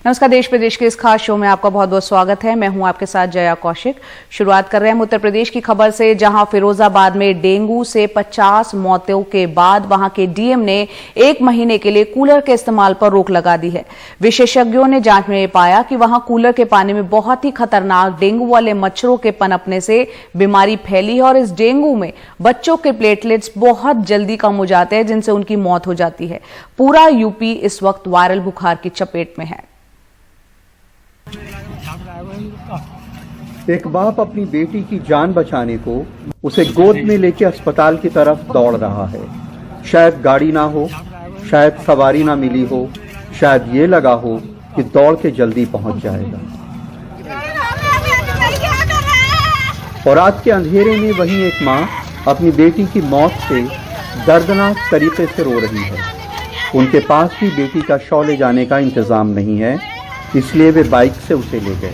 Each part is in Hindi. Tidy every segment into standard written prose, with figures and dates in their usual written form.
नमस्कार, देश प्रदेश के इस खास शो में आपका बहुत बहुत स्वागत है। मैं हूं आपके साथ जया कौशिक। शुरुआत कर रहे हैं उत्तर प्रदेश की खबर से, जहां फिरोजाबाद में डेंगू से 50 मौतों के बाद वहां के डीएम ने 1 महीने के लिए कूलर के इस्तेमाल पर रोक लगा दी है। विशेषज्ञों ने जांच में पाया कि वहां कूलर के पानी में बहुत ही खतरनाक डेंगू वाले मच्छरों के पनपने से बीमारी फैली है और इस डेंगू में बच्चों के प्लेटलेट्स बहुत जल्दी कम हो जाते हैं, जिनसे उनकी मौत हो जाती है। पूरा यूपी इस वक्त वायरल बुखार की चपेट में है। एक बाप अपनी बेटी की जान बचाने को उसे गोद में लेके अस्पताल की तरफ दौड़ रहा है। शायद गाड़ी ना हो, शायद सवारी ना मिली हो, शायद ये लगा हो कि दौड़ के जल्दी पहुंच जाएगा। और रात के अंधेरे में वहीं एक माँ अपनी बेटी की मौत से दर्दनाक तरीके से रो रही है। उनके पास भी बेटी का शव ले जाने का इंतजाम नहीं है, इसलिए वे बाइक से उसे ले गए।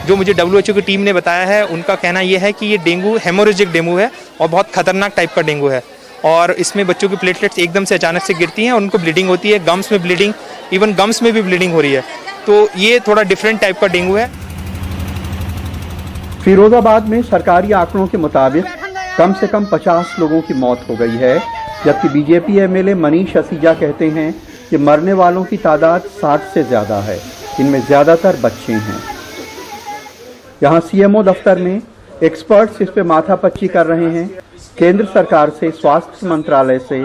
जो मुझे WHO की टीम ने बताया है, उनका कहना यह है कि ये डेंगू हेमोरेजिक डेंगू है और बहुत खतरनाक टाइप का डेंगू है और इसमें बच्चों की प्लेटलेट्स एकदम से अचानक से गिरती हैं और उनको ब्लीडिंग होती है, गम्स में ब्लीडिंग, इवन गम्स में भी ब्लीडिंग हो रही है। तो ये थोड़ा डिफरेंट टाइप का डेंगू है। फिरोजाबाद में सरकारी आंकड़ों के मुताबिक कम से कम 50 लोगों की मौत हो गई है, जबकि बीजेपी एमएलए मनीष असीजा कहते हैं कि मरने वालों की तादाद 60 से ज्यादा है। इनमें ज्यादातर बच्चे हैं। यहाँ सीएमओ दफ्तर में एक्सपर्ट्स इस पे माथापच्ची कर रहे हैं। केंद्र सरकार से स्वास्थ्य मंत्रालय से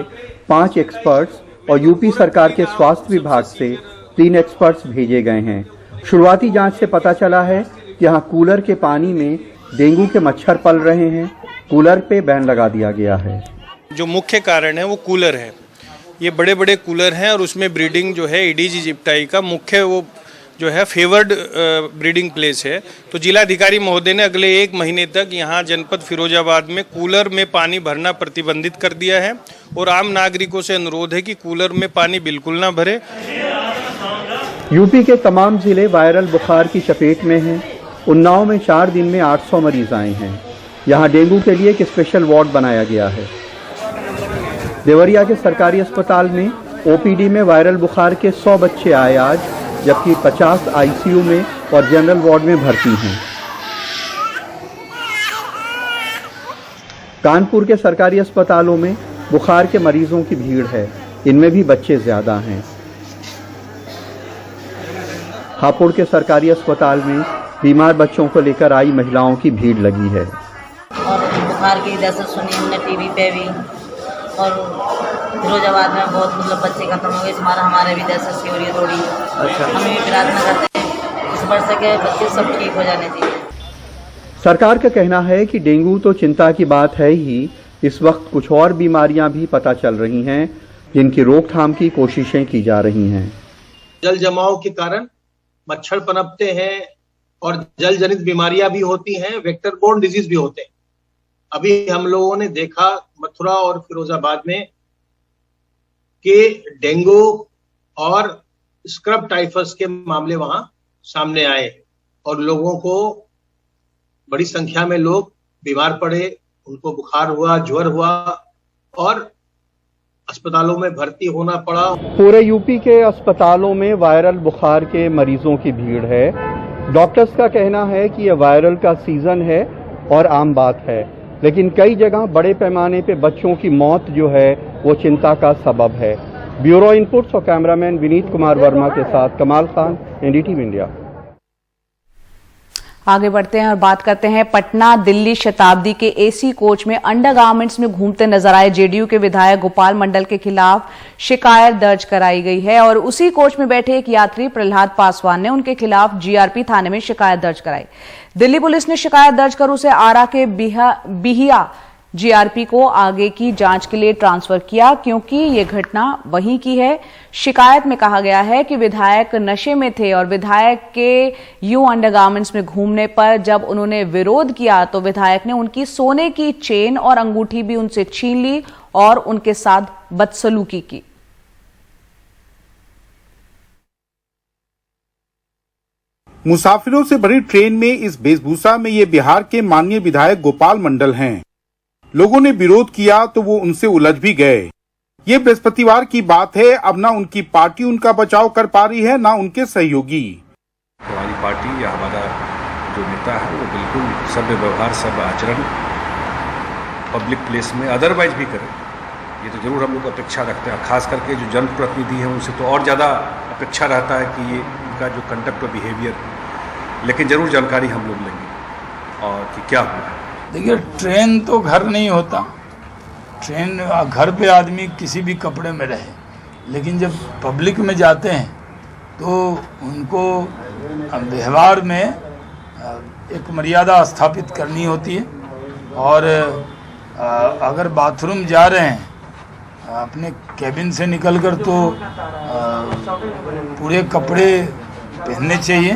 5 एक्सपर्ट्स और यूपी सरकार के स्वास्थ्य विभाग से 3 एक्सपर्ट्स भेजे गए हैं। शुरुआती जांच से पता चला है कि यहाँ कूलर के पानी में डेंगू के मच्छर पल रहे हैं। कूलर पे बैन लगा दिया गया है। जो मुख्य कारण है वो कूलर है। ये बड़े बड़े कूलर हैं और उसमें ब्रीडिंग जो है एडीज इजिप्टाई का मुख्य वो जो है फेवर्ड ब्रीडिंग प्लेस है। तो जिलाधिकारी महोदय ने अगले 1 महीने तक यहाँ जनपद फिरोजाबाद में कूलर में पानी भरना प्रतिबंधित कर दिया है और आम नागरिकों से अनुरोध है कि कूलर में पानी बिल्कुल ना भरे। यूपी के तमाम जिले वायरल बुखार की चपेट में हैं। उन्नाव में 4 दिन में 800 मरीज आए हैं। यहाँ डेंगू के लिए एक स्पेशल वार्ड बनाया गया है। देवरिया के सरकारी अस्पताल में ओपीडी में वायरल बुखार के 100 बच्चे आए आज, जबकि 50 आईसीयू में और जनरल वार्ड में भर्ती हैं। कानपुर के सरकारी अस्पतालों में बुखार के मरीजों की भीड़ है। इनमें भी बच्चे ज्यादा हैं। हापुड़ के सरकारी अस्पताल में बीमार बच्चों को लेकर आई महिलाओं की भीड़ लगी है। और बुखार की दहशत सुनी हमने टीवी पे भी, और फिरोजाबाद में बहुत बच्चे खत्म हो गए। इस बार हमारे भी दहशत सी हो रही है थोड़ी। अच्छा। हम भी प्रार्थना करते हैं इस वर्ष के बच्चे सब ठीक हो जाने चाहिए। सरकार का कहना है कि डेंगू तो चिंता की बात है ही, इस वक्त कुछ और बीमारियां भी पता चल रही हैं, जिनकी रोकथाम की कोशिशें की जा रही हैं। जल जमाव के कारण मच्छर पनपते हैं और जल जनित बीमारियां भी होती हैं, वेक्टर बोर्न डिजीज भी होते हैं। अभी हम लोगों ने देखा मथुरा और फिरोजाबाद में कि डेंगू और स्क्रब टाइफस के मामले वहां सामने आए और लोगों को बड़ी संख्या में लोग बीमार पड़े, उनको बुखार हुआ, ज्वर हुआ और अस्पतालों में भर्ती होना पड़ा। पूरे यूपी के अस्पतालों में वायरल बुखार के मरीजों की भीड़ है। डॉक्टर्स का कहना है कि यह वायरल का सीजन है और आम बात है, लेकिन कई जगह बड़े पैमाने पे बच्चों की मौत जो है वो चिंता का सबब है। ब्यूरो इनपुट्स और कैमरामैन विनीत कुमार वर्मा के साथ कमाल खान, एनडीटीवी इंडिया। आगे बढ़ते हैं और बात करते हैं पटना दिल्ली शताब्दी के एसी कोच में अंडरगारमेंट्स में घूमते नजर आए जेडीयू के विधायक गोपाल मंडल के खिलाफ शिकायत दर्ज कराई गई है और उसी कोच में बैठे एक यात्री प्रहलाद पासवान ने उनके खिलाफ जीआरपी थाने में शिकायत दर्ज कराई। दिल्ली पुलिस ने शिकायत दर्ज कर उसे आरा के बिहिया जीआरपी को आगे की जांच के लिए ट्रांसफर किया, क्योंकि ये घटना वहीं की है। शिकायत में कहा गया है कि विधायक नशे में थे और विधायक के यूं अंडरगारमेंट्स में घूमने पर जब उन्होंने विरोध किया तो विधायक ने उनकी सोने की चेन और अंगूठी भी उनसे छीन ली और उनके साथ बदसलूकी की। मुसाफिरों से भरी ट्रेन में इस वेशभूषा में ये बिहार के माननीय विधायक गोपाल मंडल हैं। लोगों ने विरोध किया तो वो उनसे उलझ भी गए। ये बृहस्पतिवार की बात है। अब ना उनकी पार्टी उनका बचाव कर पा रही है, ना उनके सहयोगी। हमारी पार्टी या हमारा जो नेता है वो बिल्कुल सभ्य व्यवहार, सभ्य आचरण पब्लिक प्लेस में अदरवाइज भी करे, ये तो जरूर हम लोग अपेक्षा रखते हैं। खास करके जो जनप्रतिनिधि हैं उनसे तो और ज़्यादा अपेक्षा रहता है कि ये इनका जो कंडक्ट और बिहेवियर, लेकिन जरूर जानकारी हम लोग लेंगे और कि क्या हुआ है। देखिए, ट्रेन तो घर नहीं होता, ट्रेन घर पे आदमी किसी भी कपड़े में रहे, लेकिन जब पब्लिक में जाते हैं तो उनको व्यवहार में एक मर्यादा स्थापित करनी होती है। और अगर बाथरूम जा रहे हैं अपने कैबिन से निकलकर तो पूरे कपड़े पहनने चाहिए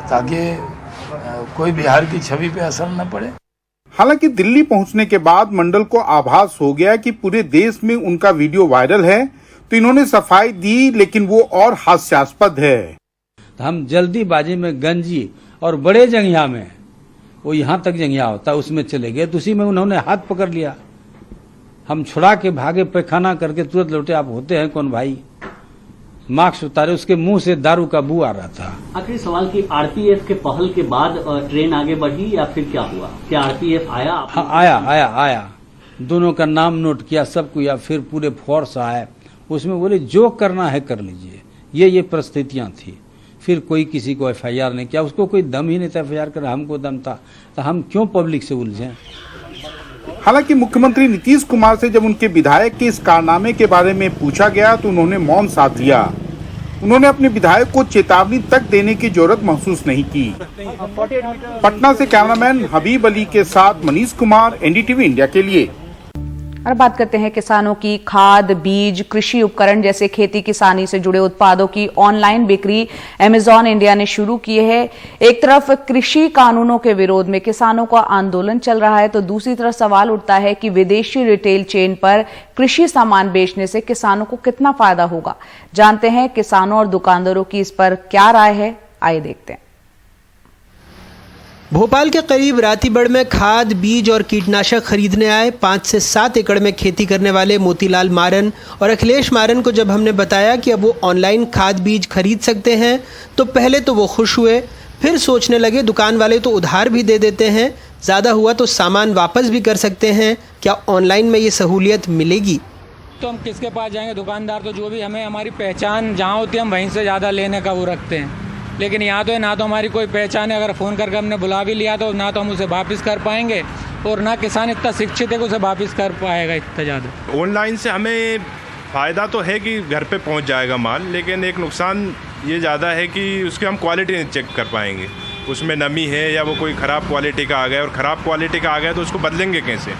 ताकि कोई बिहार की छवि पे असर न पड़े। हालांकि दिल्ली पहुंचने के बाद मंडल को आभास हो गया कि पूरे देश में उनका वीडियो वायरल है, तो इन्होंने सफाई दी, लेकिन वो और हास्यास्पद है। हम जल्दीबाजी में गंजी और बड़े जंगिया में, वो यहाँ तक जंगिया होता है उसमें चले गए, तो उसी में उन्होंने हाथ पकड़ लिया। हम छुड़ा के भागे, पैखाना करके तुरंत लौटे। आप होते हैं कौन भाई? मास्क उतारे, उसके मुंह से दारू का बू आ रहा था। आखिरी सवाल की आरपीएफ के पहल के बाद ट्रेन आगे बढ़ी या फिर क्या हुआ? क्या आरपीएफ आया? हाँ, आया। दोनों का नाम नोट किया, सब किया, फिर पूरे फोर्स आए। उसमें बोले जो करना है कर लीजिए। ये परिस्थितियां थी। फिर कोई किसी को एफआईआर नहीं किया, उसको कोई दम ही नहीं था एफआईआर कर, हमको दम था, तो हम क्यों पब्लिक से उलझें। हालांकि मुख्यमंत्री नीतीश कुमार से जब उनके विधायक के इस कारनामे के बारे में पूछा गया तो उन्होंने मौन साध दिया। उन्होंने अपने विधायक को चेतावनी तक देने की जरूरत महसूस नहीं की। पटना से कैमरामैन हबीब अली के साथ मनीष कुमार, एनडीटीवी इंडिया के लिए। और बात करते हैं किसानों की। खाद, बीज, कृषि उपकरण जैसे खेती किसानी से जुड़े उत्पादों की ऑनलाइन बिक्री अमेजॉन इंडिया ने शुरू की है। एक तरफ कृषि कानूनों के विरोध में किसानों का आंदोलन चल रहा है, तो दूसरी तरफ सवाल उठता है कि विदेशी रिटेल चेन पर कृषि सामान बेचने से किसानों को कितना फायदा होगा। जानते हैं किसानों और दुकानदारों की इस पर क्या राय है, आइए देखते हैं। भोपाल के करीब रातीबड़ में खाद, बीज और कीटनाशक खरीदने आए 5 से 7 एकड़ में खेती करने वाले मोतीलाल मारन और अखिलेश मारन को जब हमने बताया कि अब वो ऑनलाइन खाद बीज खरीद सकते हैं तो पहले तो वो खुश हुए, फिर सोचने लगे दुकान वाले तो उधार भी दे देते हैं, ज़्यादा हुआ तो सामान वापस भी कर सकते हैं, क्या ऑनलाइन में ये सहूलियत मिलेगी? तो हम किसके पास जाएंगे? दुकानदार तो जो भी हमें हमारी पहचान जहाँ होती है हम वहीं से ज़्यादा लेने का वो रखते हैं, लेकिन यहाँ तो है ना तो हमारी कोई पहचान है। अगर फ़ोन करके हमने बुला भी लिया तो ना तो हम उसे वापस कर पाएंगे और ना किसान इतना शिक्षित है कि उसे वापस कर पाएगा इतना ज़्यादा। ऑनलाइन से हमें फ़ायदा तो है कि घर पे पहुँच जाएगा माल, लेकिन एक नुकसान ये ज़्यादा है कि उसकी हम क्वालिटी नहीं चेक कर पाएंगे, उसमें नमी है या वो कोई ख़राब क्वालिटी का आ गया, और ख़राब क्वालिटी का आ गया तो उसको बदलेंगे कैसे।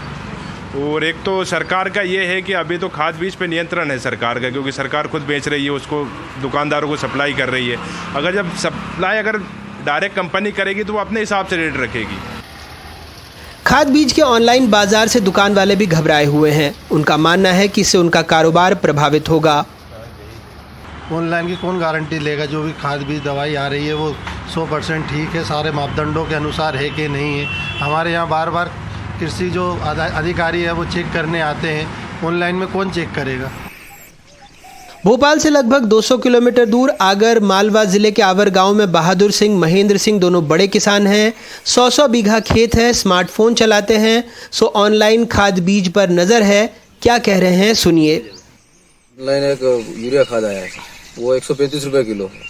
और एक तो सरकार का ये है कि अभी तो खाद बीज पे नियंत्रण है सरकार का, क्योंकि सरकार खुद बेच रही है, उसको दुकानदारों को सप्लाई कर रही है। अगर जब सप्लाई अगर डायरेक्ट कंपनी करेगी तो वो अपने हिसाब से रेट रखेगी। खाद बीज के ऑनलाइन बाजार से दुकान वाले भी घबराए हुए हैं। उनका मानना है कि इससे उनका कारोबार प्रभावित होगा। ऑनलाइन की कौन गारंटी लेगा? जो भी खाद बीज दवाई आ रही है वो 100% ठीक है, सारे मापदंडों के अनुसार है कि नहीं है। हमारे यहाँ बार बार कृषि जो अधिकारी है वो चेक करने आते हैं, ऑनलाइन में कौन चेक करेगा? भोपाल से लगभग 200 किलोमीटर दूर आगर मालवा जिले के आवर गांव में बहादुर सिंह, महेंद्र सिंह दोनों बड़े किसान हैं। 100 बीघा खेत है, स्मार्टफोन चलाते हैं, सो ऑनलाइन खाद बीज पर नज़र है। क्या कह रहे हैं सुनिए। ऑनलाइन एक यूरिया खाद आया है, वो 135 रुपये किलो है।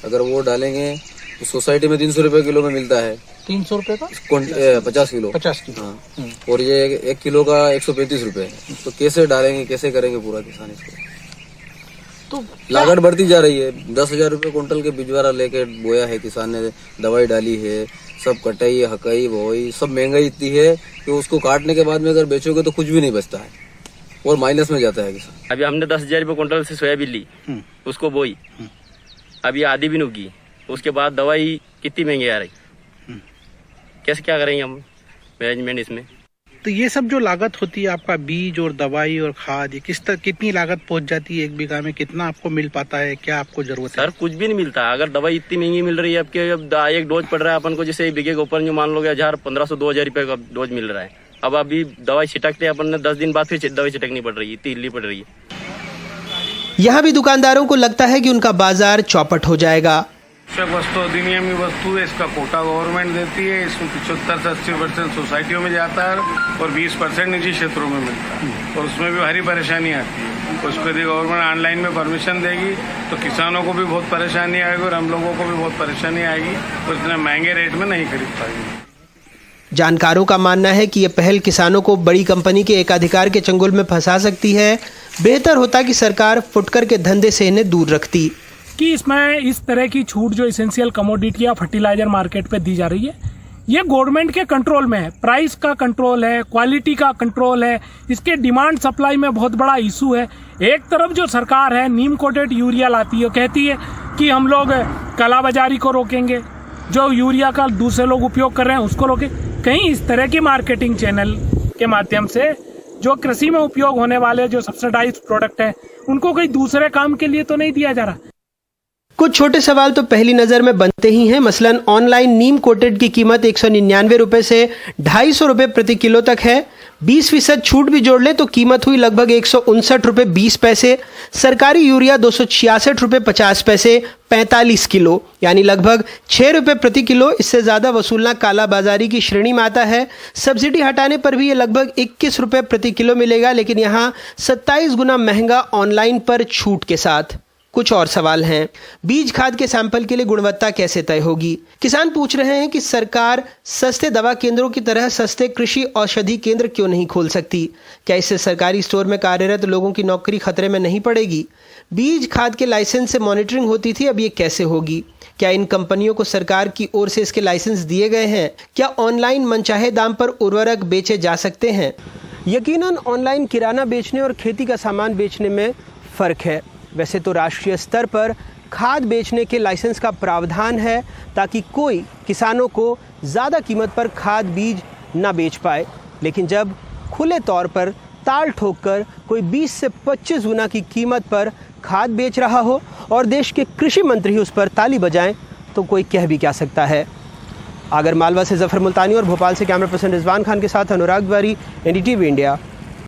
अगर वो डालेंगे तो सोसाइटी में 300 रुपये किलो में मिलता है। 300 रुपये का 50 किलो। हाँ, और ये 1 किलो का 135 रुपये है। तो कैसे डालेंगे, कैसे करेंगे पूरा किसान इसको? तो लागत बढ़ती जा रही है। 10,000 रुपये कुंटल के बिजवारा लेके बोया है किसान ने, दवाई डाली है, सब कटाई हकाई बोई, सब महंगाई इतनी है कि उसको काटने के बाद में अगर बेचोगे तो कुछ भी नहीं बचता है और माइनस में जाता है किसान। अभी हमने 10,000 रुपये कुंटल से सोयाबीन ली, उसको बोई, अभी आधी भी नुकी, उसके बाद दवाई कितनी महंगी आ रही, कैसे क्या करेंगे हम मैनेजमेंट इसमें? तो ये सब जो लागत होती है आपका बीज और दवाई और खाद, ये कितनी लागत पहुंच जाती है 1 बीघा में? कितना आपको मिल पाता है? क्या आपको जरूरत है? सर कुछ भी नहीं मिलता। अगर दवाई इतनी महंगी मिल रही है, आपके अब एक डोज पड़ रहा है अपन को, जैसे बीघे के ऊपर जो मान लो 1,500-2,000 रुपये का डोज मिल रहा है। अब अभी दवाई छिटकते अपन ने 10 दिन बाद फिर दवाई छिटकनी पड़ रही है, इतनी पड़ रही है। यहाँ भी दुकानदारों को लगता है कि उनका बाजार चौपट हो जाएगा। आवश्यक वस्तु अधिनियम की वस्तु है, इसका कोटा गवर्नमेंट देती है, इसमें 75 से 80% सोसाइटियों में जाता है और 20% निजी क्षेत्रों में मिलता है और उसमें भी भारी परेशानी आती है। उसको यदि गवर्नमेंट ऑनलाइन में परमिशन देगी तो किसानों को भी बहुत परेशानी आएगी और हम लोगों को भी बहुत परेशानी आएगी और इतने महंगे रेट में नहीं खरीद पाएंगे। जानकारों का मानना है कि ये पहल किसानों को बड़ी कंपनी के एकाधिकार के चंगुल में फंसा सकती है। बेहतर होता कि सरकार फुटकर के धंधे से इन्हें दूर रखती। कि इसमें इस तरह की छूट जो इसेंशियल कमोडिटी या फर्टिलाइजर मार्केट पे दी जा रही है, ये गवर्नमेंट के कंट्रोल में है। प्राइस का कंट्रोल है, क्वालिटी का कंट्रोल है, इसके डिमांड सप्लाई में बहुत बड़ा इशू है। एक तरफ जो सरकार है नीम कोटेड यूरिया लाती है, कहती है कि हम लोग कालाबाजारी को रोकेंगे, जो यूरिया का दूसरे लोग उपयोग कर रहे हैं उसको रोकें। कहीं इस तरह की मार्केटिंग चैनल के माध्यम से जो कृषि में उपयोग होने वाले जो सब्सिडाइज्ड प्रोडक्ट है उनको कोई दूसरे काम के लिए तो नहीं दिया जा रहा। कुछ छोटे सवाल तो पहली नजर में बनते ही हैं। मसलन ऑनलाइन नीम कोटेड की कीमत 199 रुपए से 250 रुपए प्रति किलो तक है। 20% छूट भी जोड़ ले तो कीमत हुई लगभग 159 रुपए 20 पैसे। सरकारी यूरिया 266 रुपए 50 पैसे 45 किलो, यानी लगभग 6 रुपए प्रति किलो। इससे ज्यादा वसूलना कालाबाजारी की श्रेणी में आता है। सब्सिडी हटाने पर भी ये लगभग 21 रुपए प्रति किलो मिलेगा, लेकिन यहाँ 27 गुना महंगा ऑनलाइन पर छूट के साथ। कुछ और सवाल हैं। बीज खाद के सैंपल के लिए गुणवत्ता कैसे तय होगी? किसान पूछ रहे हैं कि सरकार सस्ते दवा केंद्रों की तरह सस्ते कृषि औषधि केंद्र क्यों नहीं खोल सकती? क्या इससे सरकारी स्टोर में कार्यरत लोगों की नौकरी खतरे में नहीं पड़ेगी? बीज खाद के लाइसेंस से मॉनिटरिंग होती थी, अब ये कैसे होगी? क्या इन कंपनियों को सरकार की ओर से इसके लाइसेंस दिए गए हैं? क्या ऑनलाइन मनचाहे दाम पर उर्वरक बेचे जा सकते हैं? यकीनन ऑनलाइन किराना बेचने और खेती का सामान बेचने में फर्क है। वैसे तो राष्ट्रीय स्तर पर खाद बेचने के लाइसेंस का प्रावधान है ताकि कोई किसानों को ज़्यादा कीमत पर खाद बीज न बेच पाए, लेकिन जब खुले तौर पर ताल ठोककर कोई 20 से 25 गुना की कीमत पर खाद बेच रहा हो और देश के कृषि मंत्री उस पर ताली बजाएं तो कोई कह भी क्या सकता है। आगर मालवा से जफर मुल्तानी और भोपाल से कैमरा पर्सन रिजवान खान के साथ अनुराग द्वारी, NDTV इंडिया।